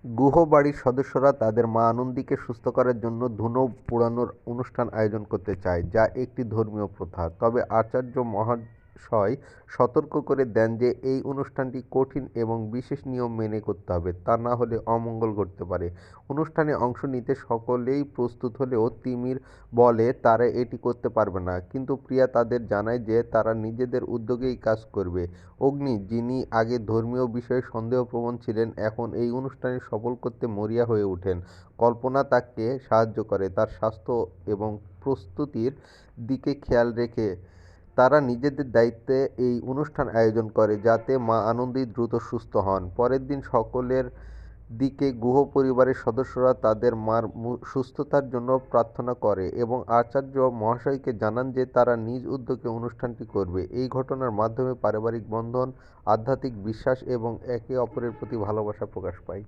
গুহবাড়ির সদস্যরা তাদের মা আনন্দীকে সুস্থ করার জন্য ধুনো পোড়ানোর অনুষ্ঠান আয়োজন করতে চায়, যা একটি ধর্মীয় প্রথা। তবে আচার্য মহাশয় সতর্ক করে দেন যে এই অনুষ্ঠানটি কঠিন এবং বিশেষ নিয়ম মেনে করতে হবে, তা না হলে অমঙ্গল ঘটতে পারে। অনুষ্ঠানে অংশ নিতে সকলেই প্রস্তুত হলেও তিমির বলে তারা এটি করতে পারবে না, কিন্তু প্রিয়া তাদের জানায় যে তারা নিজেদের উদ্যোগেই কাজ করবে। অগ্নি, যিনি আগে ধর্মীয় বিষয়ে সন্দেহপ্রবণ ছিলেন, এখন এই অনুষ্ঠানে সফল করতে মরিয়া হয়ে ওঠেন। কল্পনা তাকে সাহায্য করে, তার স্বাস্থ্য এবং প্রস্তুতির দিকে খেয়াল রেখে তারা নিজেদের দায়িত্বে এই অনুষ্ঠান আয়োজন করে যাতে মা আনন্দী দ্রুত সুস্থ হন। পরের দিন সকলের দিকে গুহ পরিবারের সদস্যরা তাদের মার সুস্থতার জন্য প্রার্থনা করে এবং আচার্য মহাশয়কে জানান যে তারা নিজ উদ্যোগে অনুষ্ঠানটি করবে। এই ঘটনার মাধ্যমে পারিবারিক বন্ধন, আধ্যাত্মিক বিশ্বাস এবং একে অপরের প্রতি ভালোবাসা প্রকাশ পায়।